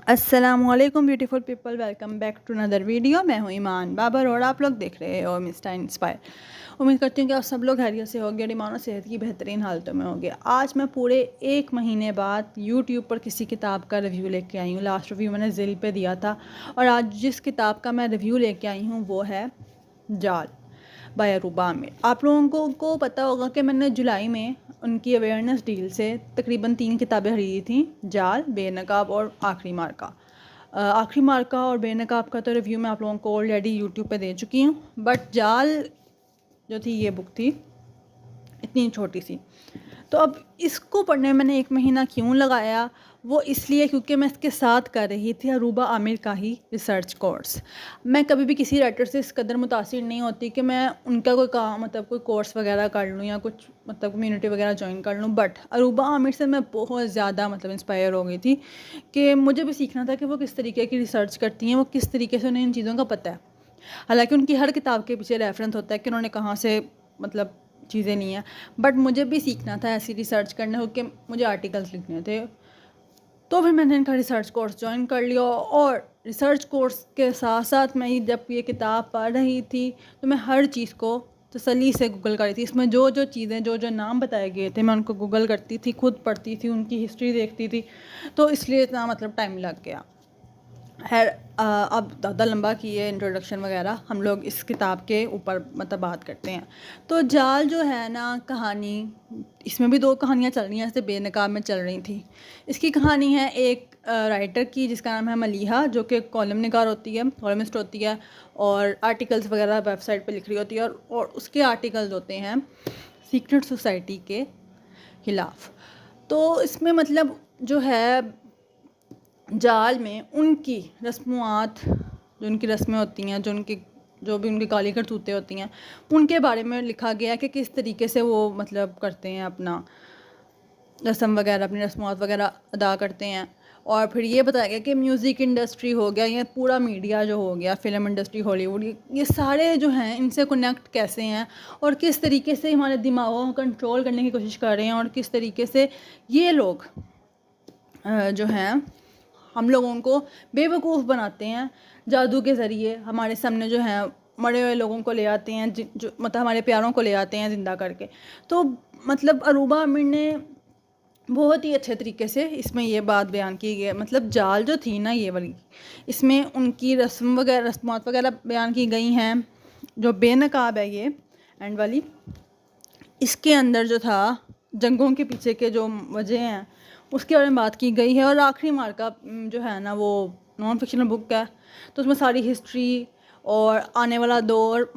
अस्सलामुअलैकुम beautiful people, welcome back to another video. मैं हूँ ईमान बाबर और आप लोग देख रहे हो मिस्टर इंस्पायर। उम्मीद करती हूँ कि आप सब लोग खैरियत से होंगे और ईमान और सेहत की बेहतरीन हालतों में होंगे। आज मैं पूरे 1 महीने बाद यूट्यूब पर किसी किताब का रिव्यू लेके आई हूँ। लास्ट रिव्यू मैंने ज़िल पे दिया था और आज जिस किताब का मैं रिव्यू लेके आई हूँ वो है जाल बाय अरूबा आमिर। आप लोगों को पता होगा कि मैंने जुलाई में उनकी अवेयरनेस डील से तकरीबन 3 किताबें खरीदी थी, जाल, बेनकाब और आखिरी मार्का। आखिरी मार्का और बेनकाब का तो रिव्यू मैं आप लोगों को ऑलरेडी यूट्यूब पे दे चुकी हूँ, बट जाल जो थी ये बुक थी इतनी छोटी सी। तो अब इसको पढ़ने में मैंने 1 महीना क्यों लगाया, वो इसलिए क्योंकि मैं इसके साथ कर रही थी अरूबा आमिर का ही रिसर्च कोर्स। मैं कभी भी किसी राइटर से इस कदर मुतासिर नहीं होती कि मैं उनका कोई काम कोई कोर्स वगैरह कर लूँ या कुछ कम्युनिटी वगैरह ज्वाइन कर लूँ, बट अरूबा आमिर से मैं बहुत ज़्यादा इंस्पायर हो गई थी कि मुझे भी सीखना था कि वो किस तरीके की रिसर्च करती हैं, वो किस तरीके से उन्हें इन चीज़ों का पता है। हालांकि उनकी हर किताब के पीछे रेफरेंस होता है कि उन्होंने कहाँ से चीज़ें नहीं है, बट मुझे भी सीखना था ऐसी रिसर्च करने हो कि मुझे आर्टिकल्स लिखने थे। तो फिर मैंने इनका रिसर्च कोर्स ज्वाइन कर लिया और रिसर्च कोर्स के साथ साथ मैं जब ये किताब पढ़ रही थी तो मैं हर चीज़ को तसल्ली से गूगल कर रही थी। इसमें जो जो चीज़ें जो नाम बताए गए थे मैं उनको गूगल करती थी, खुद पढ़ती थी, उनकी हिस्ट्री देखती थी, तो इसलिए इतना टाइम लग गया। खैर अब ज़्यादा लंबा किए इंट्रोडक्शन वगैरह, हम लोग इस किताब के ऊपर बात करते हैं। तो जाल जो है ना कहानी, इसमें भी 2 कहानियाँ चल रही हैं, जैसे बेनकाब में चल रही थी। इसकी कहानी है एक राइटर की जिसका नाम है मलीहा, जो कि कॉलम निगार होती है, कॉलमिस्ट होती है और आर्टिकल्स वगैरह वेबसाइट पे लिख रही होती है और उसके आर्टिकल्स होते हैं सीक्रेट सोसाइटी के ख़िलाफ़। तो इसमें जो है जाल में उनकी रस्मुआत, जो उनकी रस्में होती हैं, जो भी उनकी गाली करतूतें होती हैं, उनके बारे में लिखा गया है कि किस तरीके से वो करते हैं अपना रस्म वगैरह, अपनी रस्मुआत वगैरह अदा करते हैं। और फिर ये बताया गया कि म्यूज़िक इंडस्ट्री हो गया, ये पूरा मीडिया जो हो गया, फिल्म इंडस्ट्री, हॉलीवुड, ये सारे जो हैं इनसे कनेक्ट कैसे हैं और किस तरीके से हमारे दिमागों को कंट्रोल करने की कोशिश कर रहे हैं और किस तरीके से ये लोग जो हैं हम लोगों को बेवकूफ़ बनाते हैं जादू के ज़रिए। हमारे सामने जो है मरे हुए लोगों को ले आते हैं, जो हमारे प्यारों को ले आते हैं ज़िंदा करके। तो अरूबा आमिर ने बहुत ही अच्छे तरीके से इसमें ये बात बयान की गई है। जाल जो थी ना ये वाली, इसमें उनकी रस्मात वगैरह बयान की गई हैं। जो बेनकाब है ये एंड वाली, इसके अंदर जो था जंगों के पीछे के जो वजह हैं उसके बारे में बात की गई है। और आखिरी मार्का जो है ना वो नॉन फिक्शनल बुक है, तो उसमें सारी हिस्ट्री और आने वाला दौर,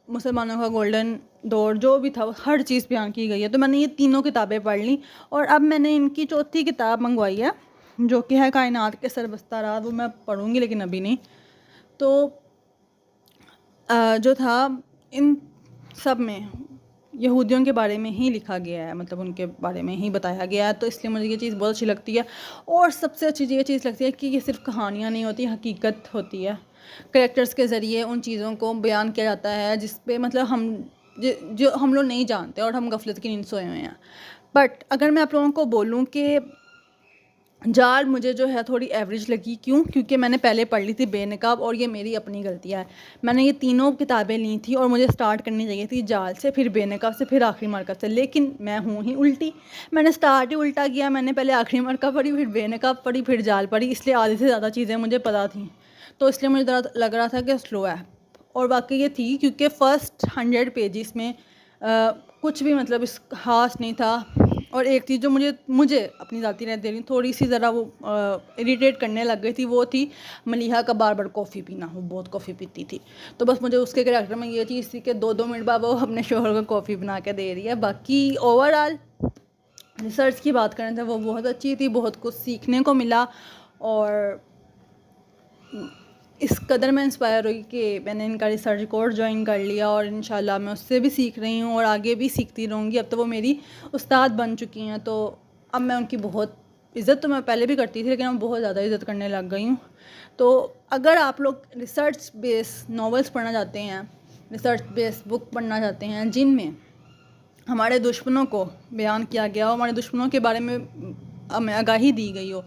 मुसलमानों का गोल्डन दौर जो भी था, हर चीज़ बयान की गई है। तो मैंने ये तीनों किताबें पढ़ ली और अब मैंने इनकी चौथी किताब मंगवाई है जो कि है कायनात के सरबस्ता राज। वो मैं पढ़ूँगी लेकिन अभी नहीं। तो जो था इन सब में यहूदियों के बारे में ही लिखा गया है, उनके बारे में ही बताया गया है, तो इसलिए मुझे ये चीज़ बहुत अच्छी लगती है। और सबसे अच्छी ये चीज़ लगती है कि ये सिर्फ कहानियाँ नहीं होती, हकीकत होती है। कैरेक्टर्स के ज़रिए उन चीज़ों को बयान किया जाता है जिस पे हम जो हम लोग नहीं जानते और हम गफलत की नींद सोए हुए हैं। बट अगर मैं आप लोगों को बोलूँ कि जाल मुझे जो है थोड़ी एवरेज लगी, क्यों? क्योंकि मैंने पहले पढ़ ली थी बेनकाब और ये मेरी अपनी गलतियाँ है। मैंने ये तीनों किताबें ली थी और मुझे स्टार्ट करनी चाहिए थी जाल से, फिर बेनकाब से, फिर आखिरी मार्का से, लेकिन मैं हूँ ही उल्टी। मैंने स्टार्ट ही उल्टा किया। मैंने पहले आखिरी मार्का पढ़ी, फिर बेनकाब पढ़ी, फिर जाल पढ़ी, इसलिए आधे से ज़्यादा चीज़ें मुझे पता थी, तो इसलिए मुझे ज़रा लग रहा था कि स्लो है। और वाकई ये थी, क्योंकि फ़र्स्ट 100 पेजेस में कुछ भी इस खास नहीं था। और एक चीज़ जो मुझे अपनी ज़ाती राय दे रही थोड़ी सी ज़रा वो इरिटेट करने लग गई थी, वो थी मलीहा का बार बार कॉफ़ी पीना। वो बहुत कॉफ़ी पीती थी, तो बस मुझे उसके कैरेक्टर में ये चीज़ थी कि 2-2 मिनट बाद वो अपने शोहर को कॉफ़ी बना के दे रही है। बाकी ओवरऑल रिसर्च की बात करें तो वो बहुत अच्छी थी, बहुत कुछ सीखने को मिला और इस कदर मैं इंस्पायर हुई कि मैंने इनका रिसर्च कोर्स ज्वाइन कर लिया और इंशाल्लाह मैं उससे भी सीख रही हूँ और आगे भी सीखती रहूँगी। अब तो वो मेरी उस्ताद बन चुकी हैं, तो अब मैं उनकी बहुत इज़्ज़त, तो मैं पहले भी करती थी लेकिन मैं बहुत ज़्यादा इज़्ज़त करने लग गई हूँ। तो अगर आप लोग रिसर्च बेस नॉवेल्स पढ़ना चाहते हैं, रिसर्च बेस बुक पढ़ना चाहते हैं जिनमें हमारे दुश्मनों को बयान किया गया हो, हमारे दुश्मनों के बारे में हमें आगाही दी गई हो।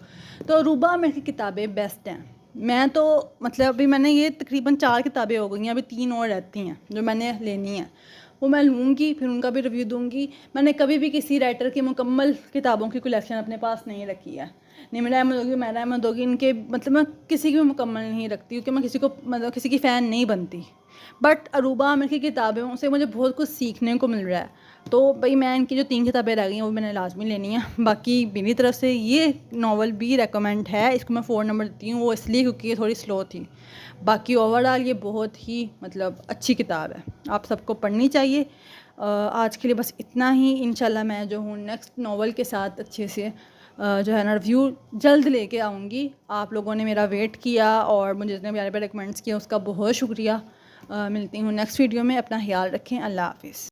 तो अरूबा आमिर की किताबें बेस्ट हैं। मैं तो मतलब अभी मैंने ये तकरीबन 4 किताबें हो गई हैं, अभी 3 और रहती हैं जो मैंने लेनी है, वो मैं लूँगी, फिर उनका भी रिव्यू दूँगी। मैंने कभी भी किसी राइटर की मुकम्मल किताबों की कलेक्शन अपने पास नहीं रखी है। निमरा अहमद होगी, मैरा अहमद होगी, इनके मतलब मैं किसी की भी मुकम्मल नहीं रखती, क्योंकि मैं किसी को मतलब किसी की फ़ैन नहीं बनती। बट अरूबा आमिर की किताबों से मुझे बहुत कुछ सीखने को मिल रहा है। तो भाई मैं इनकी जो 3 किताबें रह गई हैं वो मैंने लाजमी लेनी है। बाकी मेरी तरफ से ये नावल भी रेकमेंड है, इसको मैं 4 नंबर देती हूँ, वो इसलिए क्योंकि ये थोड़ी स्लो थी। बाकी ओवरऑल ये बहुत ही मतलब अच्छी किताब है, आप सबको पढ़नी चाहिए। आज के लिए बस इतना ही। इंशाल्लाह मैं जो हूँ नेक्स्ट नावल के साथ अच्छे से जो है ना रिव्यू जल्द लेके आऊँगी। आप लोगों ने मेरा वेट किया और मुझे जितने प्यारे प्यारे कमेंट्स किए उसका बहुत शुक्रिया। मिलती हूँ नेक्स्ट वीडियो में। अपना ख्याल रखें। अल्लाह हाफिज़।